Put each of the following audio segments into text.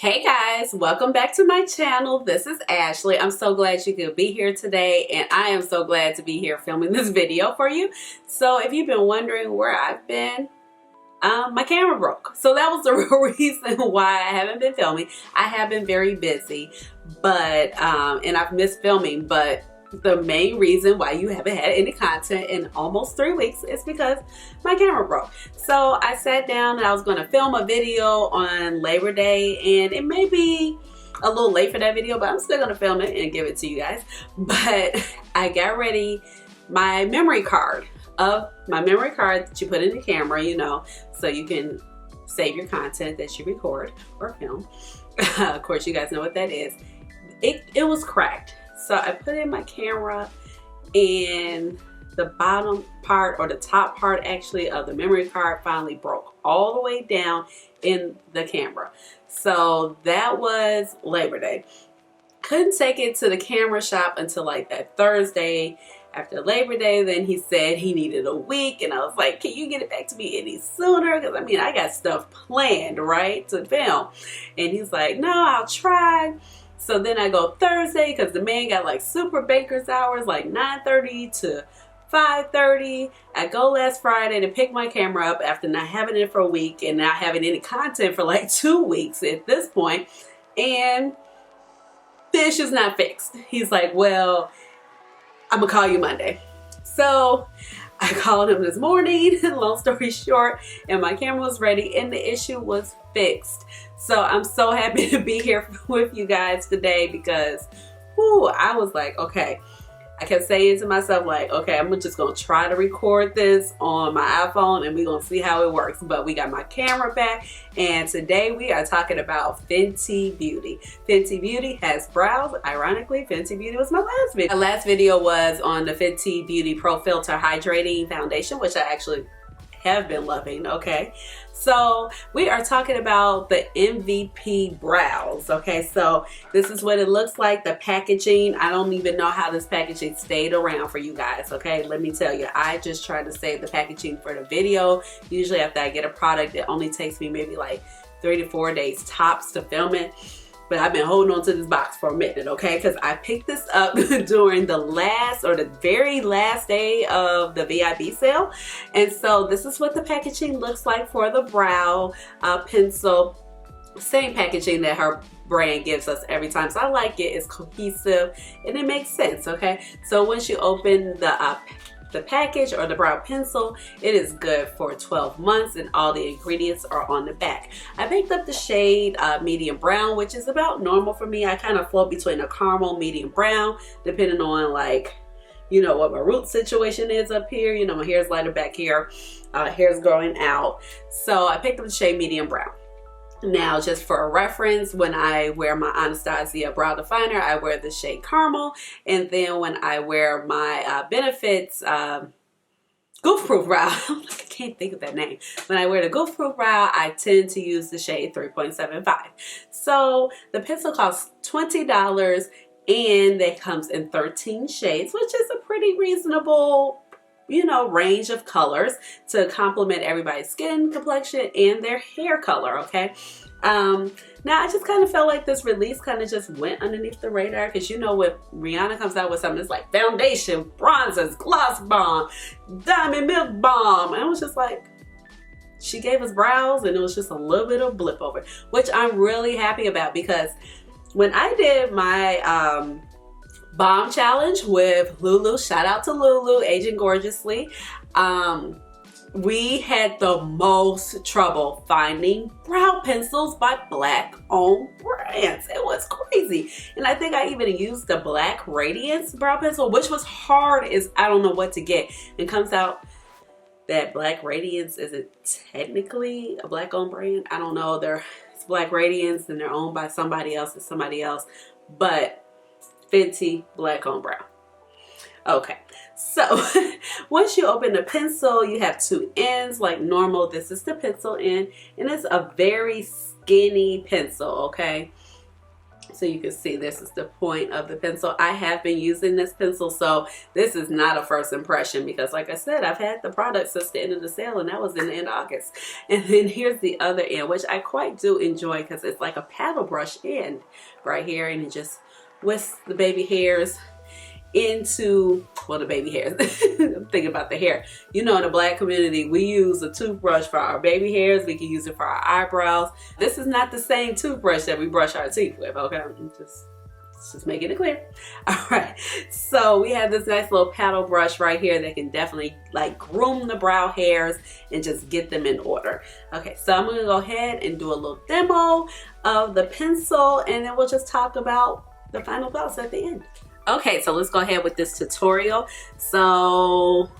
Hey guys, welcome back to my channel. This is Ashley. I'm so glad you could be here today, and I am so glad to be here filming this video for you. So if you've been wondering where I've been, my camera broke. So that was the real reason why I haven't been filming. I have been very busy, but and I've missed filming, but the main reason why you haven't had any content in almost 3 weeks is because my camera broke. So I sat down and I was going to film a video on Labor Day, and it may be a little late for that video, but I'm still going to film it and give it to you guys. But I got ready my memory card that you put in the camera, you know, so you can save your content that you record or film. Of course, you guys know what that is. It was cracked. So I put in my camera, and the bottom part, or the top part actually, of the memory card finally broke all the way down in the camera. So that was Labor Day. Couldn't take it to the camera shop until like that Thursday after Labor Day. Then he said he needed a week, and I was like, can you get it back to me any sooner? Because I mean, I got stuff planned, right, to film. And he's like, no, I'll try. So then I go Thursday, because the man got like super baker's hours, like 9:30 to 5:30. I go last Friday to pick my camera up after not having it for a week and not having any content for like 2 weeks at this point. And the issue's not fixed. He's like, well, I'm gonna call you Monday. So I called him this morning, long story short, and my camera was ready and the issue was fixed. So I'm so happy to be here with you guys today because, I was like, okay. I kept saying to myself, like, okay, I'm just going to try to record this on my iPhone and we're going to see how it works. But we got my camera back, and today we are talking about Fenty Beauty. Fenty Beauty has brows. Ironically, Fenty Beauty was my last video. My last video was on the Fenty Beauty Pro Filter Hydrating Foundation, which I actually have been loving, okay? So we are talking about the MVP brows, okay? So this is what it looks like, the packaging. I don't even know how this packaging stayed around for you guys, okay? Let me tell you, I just try to save the packaging for the video. Usually after I get a product, it only takes me maybe like 3 to 4 days tops to film it. But I've been holding on to this box for a minute, okay? Because I picked this up during the very last day of the VIB sale. And so this is what the packaging looks like for the brow pencil. Same packaging that her brand gives us every time. So I like it. It's cohesive and it makes sense, okay? So once you open the package or the brow pencil, it is good for 12 months and all the ingredients are on the back. I picked up the shade medium brown, which is about normal for me. I kind of float between a caramel, medium brown, depending on, like, you know, what my root situation is up here. You know, my hair's lighter back here, hair's growing out. So I picked up the shade medium brown. Now, just for a reference, when I wear my Anastasia brow definer, I wear the shade caramel. And then when I wear my Benefits Goof Proof brow, I can't think of that name. When I wear the Goof Proof brow, I tend to use the shade 3.75. So the pencil costs $20 and it comes in 13 shades, which is a pretty reasonable, you know, range of colors to complement everybody's skin complexion and their hair color, okay? Now I just kind of felt like this release kind of just went underneath the radar, because you know when Rihanna comes out with something, it's like foundation, bronzers, gloss bomb, diamond milk bomb, and I was just like, she gave us brows and it was just a little bit of blip over it, which I'm really happy about, because when I did my bomb challenge with Lulu, shout out to Lulu, aging gorgeously, we had the most trouble finding brow pencils by black owned brands. It was crazy. And I think I even used the Black Radiance brow pencil, which was hard as I don't know what to get. It comes out that Black Radiance isn't technically a black owned brand. I don't know. It's Black Radiance and they're owned by somebody else. It's somebody else. But Fenty black owned brow. Okay, so once you open the pencil, you have 2 ends like normal. This is the pencil end, and it's a very skinny pencil, okay? So you can see this is the point of the pencil. I have been using this pencil, so this is not a first impression because like I said, I've had the product since the end of the sale, and that was in the end of August. And then here's the other end, which I quite do enjoy because it's like a paddle brush end right here, and it just whisks the baby hairs into, well, the baby hairs. I'm thinking about the hair. You know, in the black community, we use a toothbrush for our baby hairs. We can use it for our eyebrows. This is not the same toothbrush that we brush our teeth with, okay? Just making it clear. All right, so we have this nice little paddle brush right here that can definitely like groom the brow hairs and just get them in order. Okay, so I'm gonna go ahead and do a little demo of the pencil, and then we'll just talk about the final thoughts at the end. Okay, so let's go ahead with this tutorial. So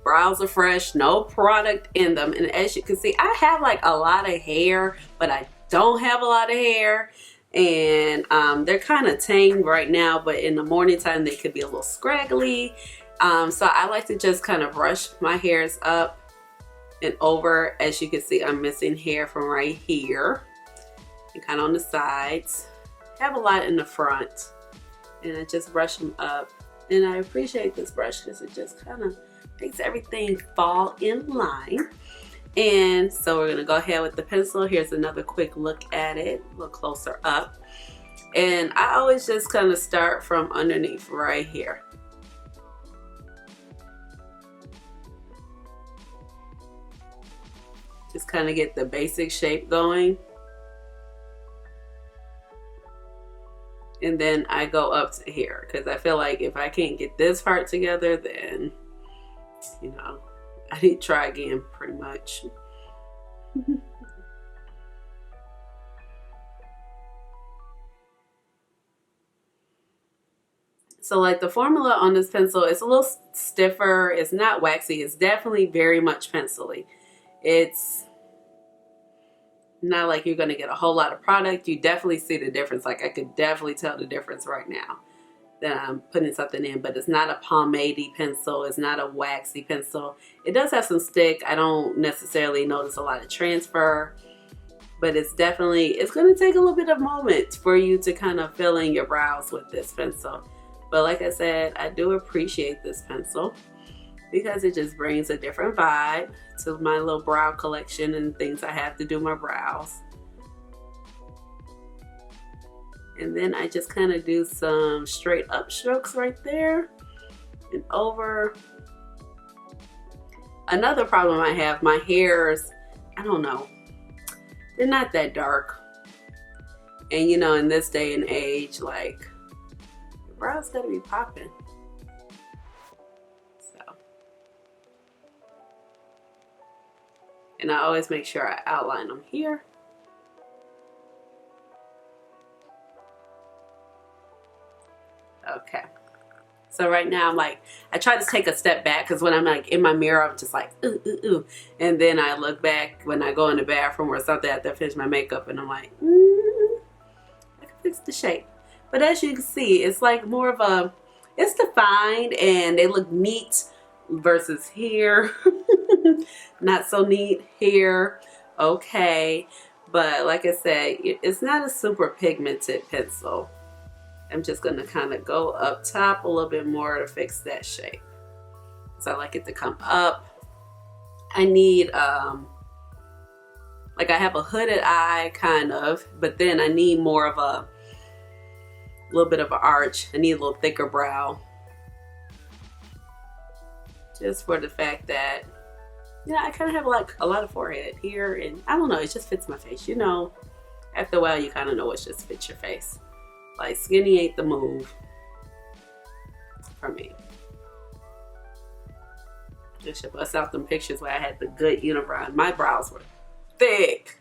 brows are fresh, no product in them, and as you can see, I have like a lot of hair, but I don't have a lot of hair, and they're kind of tame right now, but in the morning time they could be a little scraggly. So I like to just kind of brush my hairs up and over. As you can see, I'm missing hair from right here and kind of on the sides. I have a lot in the front, and I just brush them up. And I appreciate this brush because it just kind of makes everything fall in line. And so we're gonna go ahead with the pencil. Here's another quick look at it, a little closer up. And I always just kind of start from underneath right here. Just kind of get the basic shape going. And then I go up to here because I feel like if I can't get this part together, then, you know, I need to try again pretty much. So like the formula on this pencil, it's a little stiffer. It's not waxy. It's definitely very much pencil-y. It's not like you're going to get a whole lot of product. You definitely see the difference. Like I could definitely tell the difference right now that I'm putting something in, but it's not a pomade-y pencil. It's not a waxy pencil. It does have some stick. I don't necessarily notice a lot of transfer, but it's definitely, it's going to take a little bit of moment for you to kind of fill in your brows with this pencil. But like I said, I do appreciate this pencil because it just brings a different vibe to my little brow collection and things I have to do my brows. And then I just kind of do some straight up strokes right there and over. Another problem I have, my hairs, I don't know, they're not that dark. And you know, in this day and age, like, your brows gotta be popping. And I always make sure I outline them here. Okay. So right now I'm like, I try to take a step back because when I'm like in my mirror, I'm just like, ooh, ooh, ooh. And then I look back when I go in the bathroom or something after I finish my makeup, and I'm like, I can fix the shape. But as you can see, it's like more of a, it's defined and they look neat versus here. Not so neat here. Okay, but like I said, it's not a super pigmented pencil. I'm just gonna kind of go up top a little bit more to fix that shape. So I like it to come up. I need like I have a hooded eye kind of, but then I need more of a little bit of an arch. I need a little thicker brow, just for the fact that, yeah, I kind of have like a lot of forehead here, and I don't know, it just fits my face. You know, after a while you kind of know it just fits your face. Like skinny ain't the move for me. I should bust out them pictures where I had the good unibrow. My brows were thick.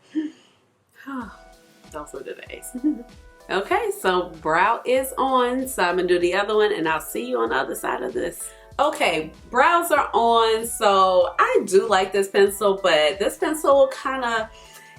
Those were the days. Okay, so brow is on, so I'm gonna do the other one and I'll see you on the other side of this. Okay, brows are on, so I do like this pencil, but this pencil kind of,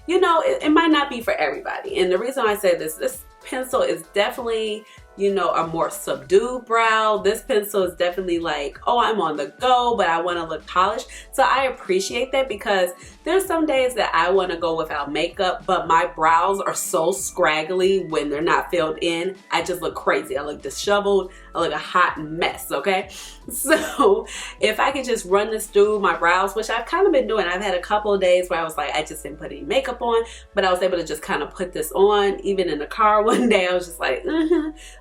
you know, it might not be for everybody. And the reason I say this pencil is definitely, you know, a more subdued brow. This pencil is definitely like, oh, I'm on the go, but I want to look polished. So I appreciate that because There's some days that I want to go without makeup, but my brows are so scraggly when they're not filled in. I just look crazy. I look disheveled. I look a hot mess, okay? So if I could just run this through my brows, which I've kind of been doing. I've had a couple of days where I was like, I just didn't put any makeup on, but I was able to just kind of put this on. Even in the car one day, I was just like,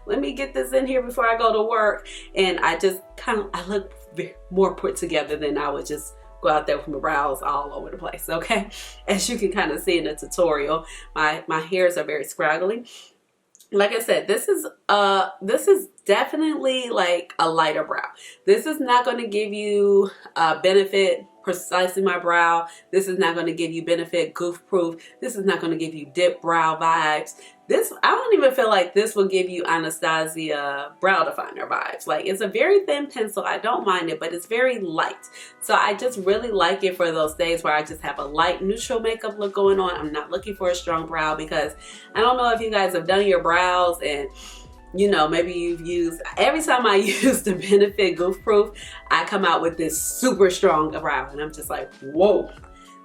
let me get this in here before I go to work. And I just I look more put together than I would just go out there with my brows all over the place, okay? As you can kind of see in the tutorial, my hairs are very scraggly. Like I said, this is definitely like a lighter brow. This is not going to give you benefit precisely my brow. This is not going to give you benefit goof proof. This is not going to give you dip brow vibes. This, I don't even feel like this will give you Anastasia brow definer vibes. Like, it's a very thin pencil. I don't mind it, but it's very light. So I just really like it for those days where I just have a light neutral makeup look going on. I'm not looking for a strong brow, because I don't know if you guys have done your brows and you know, maybe you've used, every time I use the Benefit Goof Proof, I come out with this super strong brow and I'm just like, whoa,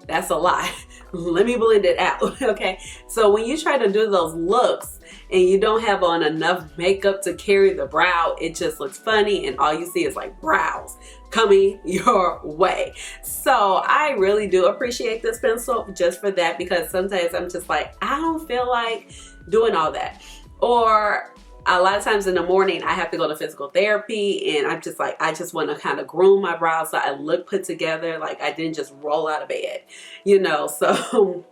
that's a lot. Let me blend it out, okay? So when you try to do those looks and you don't have on enough makeup to carry the brow, it just looks funny and all you see is like brows coming your way. So I really do appreciate this pencil just for that, because sometimes I'm just like, I don't feel like doing all that. Or a lot of times in the morning, I have to go to physical therapy and I'm just like, I just want to kind of groom my brows so I look put together, like I didn't just roll out of bed, you know, so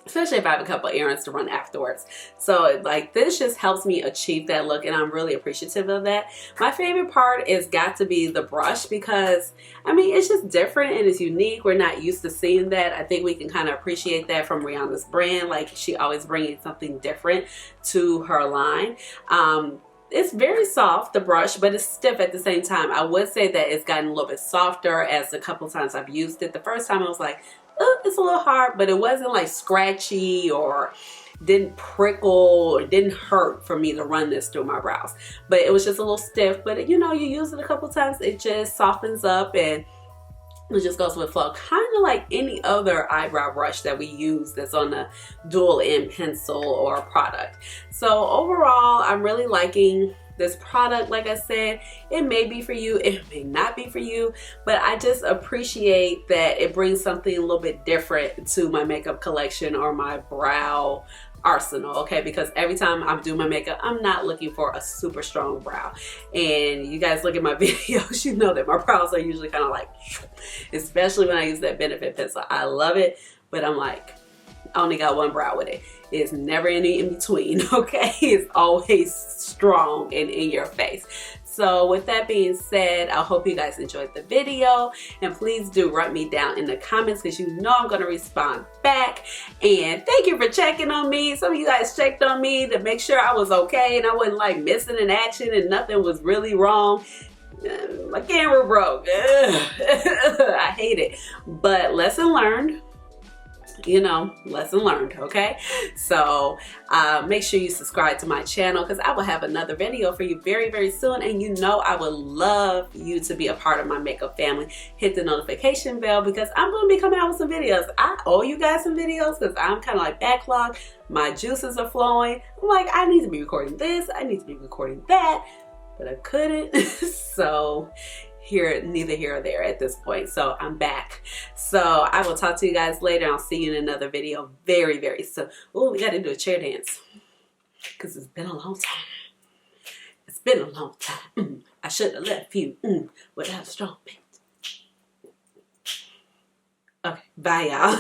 especially if I have a couple errands to run afterwards. So like this just helps me achieve that look and I'm really appreciative of that. My favorite part is got to be the brush, because I mean, it's just different and it's unique. We're not used to seeing that. I think we can kind of appreciate that from Rihanna's brand. Like, she always bringing something different to her line. It's very soft, the brush, but it's stiff at the same time. I would say that it's gotten a little bit softer as a couple times I've used it. The first time I was like, oh, it's a little hard, but it wasn't like scratchy or didn't prickle or didn't hurt for me to run this through my brows. But it was just a little stiff, but you know, you use it a couple times, it just softens up and it just goes with flow, kind of like any other eyebrow brush that we use that's on a dual end pencil or product. So overall, I'm really liking this product. Like I said, it may be for you, it may not be for you, but I just appreciate that it brings something a little bit different to my makeup collection or my brow arsenal, okay? Because every time I'm doing my makeup, I'm not looking for a super strong brow. And you guys look at my videos, you know that my brows are usually kind of like, especially when I use that Benefit pencil. I love it, but I'm like, I only got one brow with it. It's never any in between, okay? It's always strong and in your face. So with that being said, I hope you guys enjoyed the video, and please do write me down in the comments, because you know I'm going to respond back. And thank you for checking on me. Some of you guys checked on me to make sure I was okay and I wasn't like missing in action and nothing was really wrong. My camera broke. I hate it, but lesson learned. You know, lesson learned, okay? So make sure you subscribe to my channel, because I will have another video for you very, very soon. And you know I would love you to be a part of my makeup family. Hit the notification bell, because I'm going to be coming out with some videos. I owe you guys some videos, because I'm kind of like backlogged. My juices are flowing. I'm like, I need to be recording this. I need to be recording that. But I couldn't. So neither here or there at this point. So I'm back. So I will talk to you guys later. I'll see you in another video very, very soon. Oh, we got to do a chair dance, because it's been a long time. It's been a long time. I should have left you without a strong paint. Okay, bye y'all.